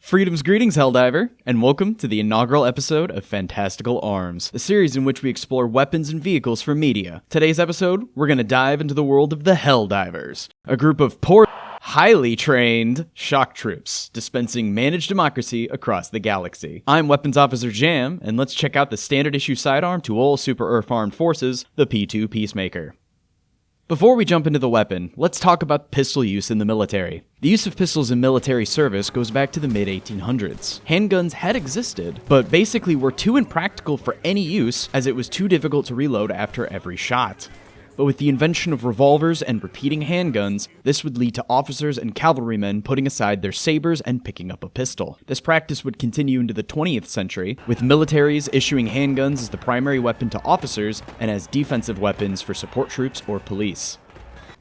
Freedom's greetings, Helldiver, and welcome to the inaugural episode of Fantastical Arms, a series in which we explore weapons and vehicles from media. Today's episode, we're going to dive into the world of the Helldivers, a group of highly trained shock troops dispensing managed democracy across the galaxy. I'm Weapons Officer Jam, and let's check out the standard issue sidearm to all Super Earth Armed Forces, the P2 Peacemaker. Before we jump into the weapon, let's talk about pistol use in the military. The use of pistols in military service goes back to the mid-1800s. Handguns had existed, but basically were too impractical for any use as it was too difficult to reload after every shot. But with the invention of revolvers and repeating handguns, this would lead to officers and cavalrymen putting aside their sabers and picking up a pistol. This practice would continue into the 20th century, with militaries issuing handguns as the primary weapon to officers and as defensive weapons for support troops or police.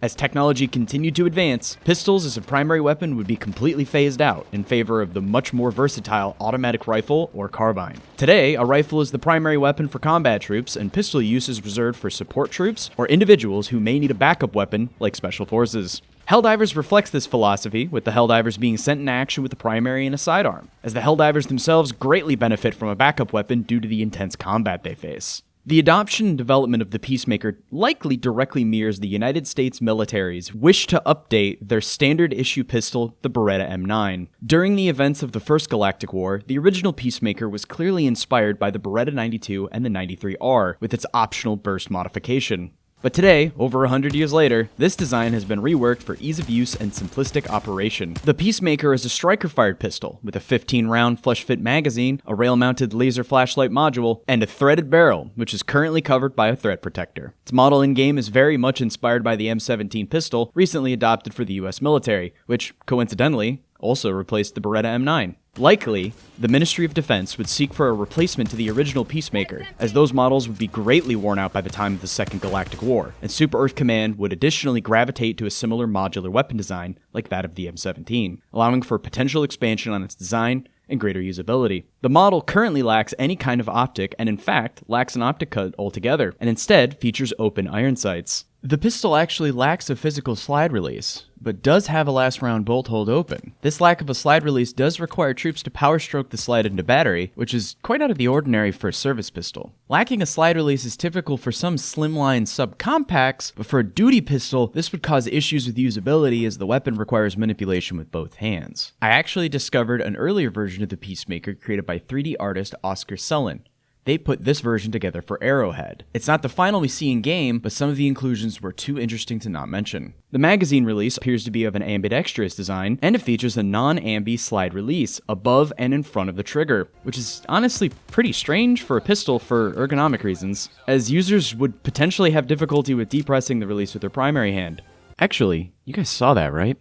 As technology continued to advance, pistols as a primary weapon would be completely phased out in favor of the much more versatile automatic rifle or carbine. Today, a rifle is the primary weapon for combat troops, and pistol use is reserved for support troops or individuals who may need a backup weapon like special forces. Helldivers reflects this philosophy, with the Helldivers being sent in action with a primary and a sidearm, as the Helldivers themselves greatly benefit from a backup weapon due to the intense combat they face. The adoption and development of the Peacemaker likely directly mirrors the United States military's wish to update their standard issue pistol, the Beretta M9. During the events of the First Galactic War, the original Peacemaker was clearly inspired by the Beretta 92 and the 93R, with its optional burst modification. But today, over 100 years later, this design has been reworked for ease of use and simplistic operation. The Peacemaker is a striker-fired pistol with a 15-round flush-fit magazine, a rail-mounted laser flashlight module, and a threaded barrel, which is currently covered by a thread protector. Its model in-game is very much inspired by the M17 pistol, recently adopted for the US military, which, coincidentally, also replaced the Beretta M9. Likely, the Ministry of Defense would seek for a replacement to the original Peacemaker, as those models would be greatly worn out by the time of the Second Galactic War, and Super Earth Command would additionally gravitate to a similar modular weapon design like that of the M17, allowing for potential expansion on its design and greater usability. The model currently lacks any kind of optic, and in fact, lacks an optic cut altogether, and instead features open iron sights. The pistol actually lacks a physical slide release, but does have a last round bolt hold open. This lack of a slide release does require troops to power stroke the slide into battery, which is quite out of the ordinary for a service pistol. Lacking a slide release is typical for some slimline subcompacts, but for a duty pistol, this would cause issues with usability as the weapon requires manipulation with both hands. I actually discovered an earlier version of the Peacemaker created by 3D artist Oskar Selin. They put this version together for Arrowhead. It's not the final we see in game, but some of the inclusions were too interesting to not mention. The magazine release appears to be of an ambidextrous design, and it features a non-ambi slide release above and in front of the trigger, which is honestly pretty strange for a pistol for ergonomic reasons, as users would potentially have difficulty with depressing the release with their primary hand. Actually, you guys saw that, right?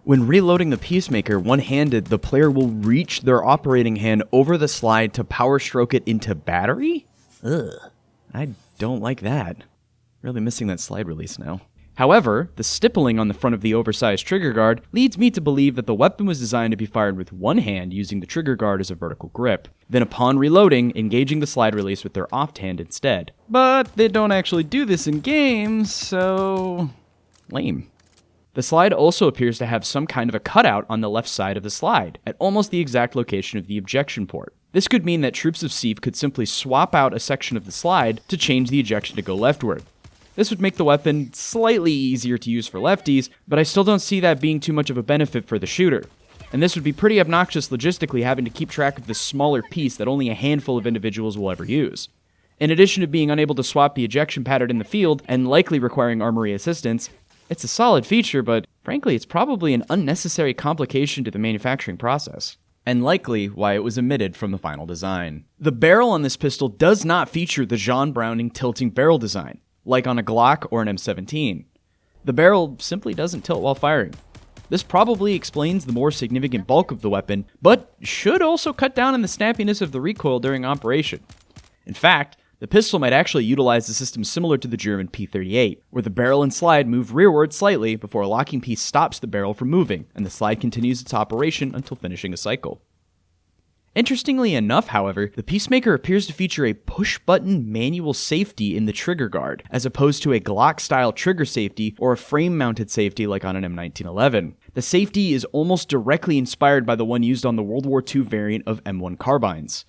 When reloading the Peacemaker one-handed, the player will reach their operating hand over the slide to power stroke it into battery? Ugh, I don't like that. Really missing that slide release now. However, the stippling on the front of the oversized trigger guard leads me to believe that the weapon was designed to be fired with one hand using the trigger guard as a vertical grip, then upon reloading, engaging the slide release with their off hand instead. But they don't actually do this in games, so lame. The slide also appears to have some kind of a cutout on the left side of the slide, at almost the exact location of the ejection port. This could mean that troops of SEAF could simply swap out a section of the slide to change the ejection to go leftward. This would make the weapon slightly easier to use for lefties, but I still don't see that being too much of a benefit for the shooter. And this would be pretty obnoxious logistically, having to keep track of this smaller piece that only a handful of individuals will ever use. In addition to being unable to swap the ejection pattern in the field, and likely requiring armory assistance, it's a solid feature, but frankly, it's probably an unnecessary complication to the manufacturing process, and likely why it was omitted from the final design. The barrel on this pistol does not feature the John Browning tilting barrel design, like on a Glock or an M17. The barrel simply doesn't tilt while firing. This probably explains the more significant bulk of the weapon, but should also cut down on the snappiness of the recoil during operation. In fact, the pistol might actually utilize a system similar to the German P-38, where the barrel and slide move rearward slightly before a locking piece stops the barrel from moving, and the slide continues its operation until finishing a cycle. Interestingly enough, however, the Peacemaker appears to feature a push-button manual safety in the trigger guard, as opposed to a Glock-style trigger safety or a frame-mounted safety like on an M1911. The safety is almost directly inspired by the one used on the World War II variant of M1 carbines.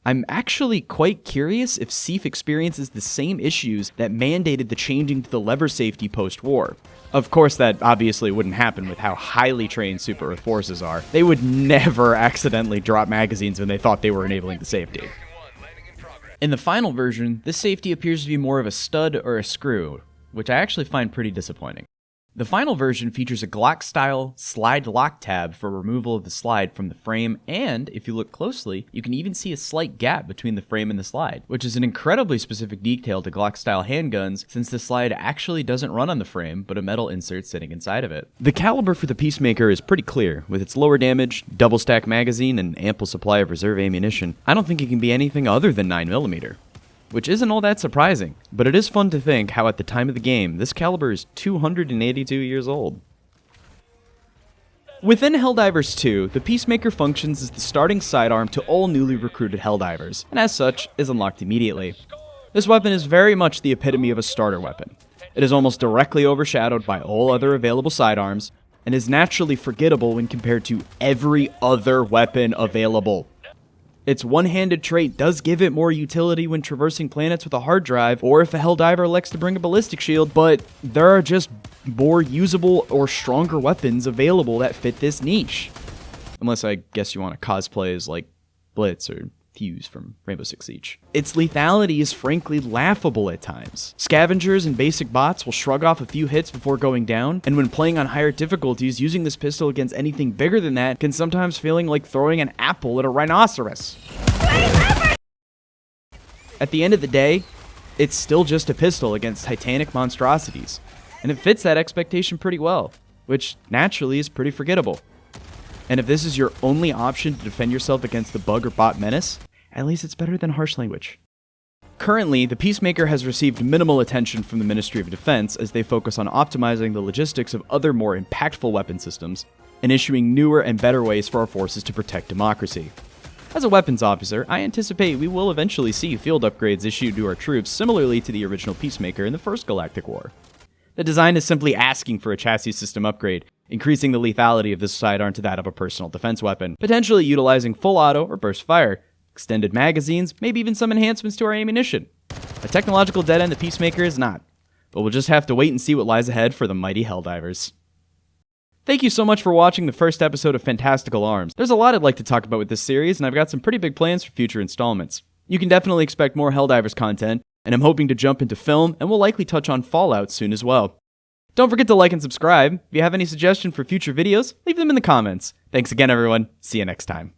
I'm actually quite curious if SEAF experiences the same issues that mandated the changing to the lever safety post-war. Of course, that obviously wouldn't happen with how highly trained Super Earth forces are. They would never accidentally drop magazines when they thought they were enabling the safety. In the final version, this safety appears to be more of a stud or a screw, which I actually find pretty disappointing. The final version features a Glock-style slide lock tab for removal of the slide from the frame, and if you look closely, you can even see a slight gap between the frame and the slide, which is an incredibly specific detail to Glock-style handguns since the slide actually doesn't run on the frame, but a metal insert sitting inside of it. The caliber for the Peacemaker is pretty clear, with its lower damage, double-stack magazine, and ample supply of reserve ammunition. I don't think it can be anything other than 9mm. Which isn't all that surprising, but it is fun to think how at the time of the game, this caliber is 282 years old. Within Helldivers 2, the Peacemaker functions as the starting sidearm to all newly recruited Helldivers, and as such, is unlocked immediately. This weapon is very much the epitome of a starter weapon. It is almost directly overshadowed by all other available sidearms, and is naturally forgettable when compared to every other weapon available. Its one-handed trait does give it more utility when traversing planets with a hard drive, or if a Helldiver elects to bring a ballistic shield, but there are just more usable or stronger weapons available that fit this niche. Unless I guess you want to cosplay as like Blitz or Fuse from Rainbow Six Siege. Its lethality is frankly laughable at times. Scavengers and basic bots will shrug off a few hits before going down, and when playing on higher difficulties, using this pistol against anything bigger than that can sometimes feeling like throwing an apple at a rhinoceros. At the end of the day, it's still just a pistol against titanic monstrosities, and it fits that expectation pretty well, which naturally is pretty forgettable. And if this is your only option to defend yourself against the bug or bot menace, at least it's better than harsh language. Currently, the Peacemaker has received minimal attention from the Ministry of Defense as they focus on optimizing the logistics of other more impactful weapon systems and issuing newer and better ways for our forces to protect democracy. As a weapons officer, I anticipate we will eventually see field upgrades issued to our troops similarly to the original Peacemaker in the First Galactic War. The design is simply asking for a chassis system upgrade, increasing the lethality of this sidearm to that of a personal defense weapon, potentially utilizing full auto or burst fire, extended magazines, maybe even some enhancements to our ammunition. A technological dead end the Peacemaker is not, but we'll just have to wait and see what lies ahead for the mighty Helldivers. Thank you so much for watching the first episode of Fantastical Arms. There's a lot I'd like to talk about with this series, and I've got some pretty big plans for future installments. You can definitely expect more Helldivers content, and I'm hoping to jump into film, and we'll likely touch on Fallout soon as well. Don't forget to like and subscribe. If you have any suggestions for future videos, leave them in the comments. Thanks again, everyone. See you next time.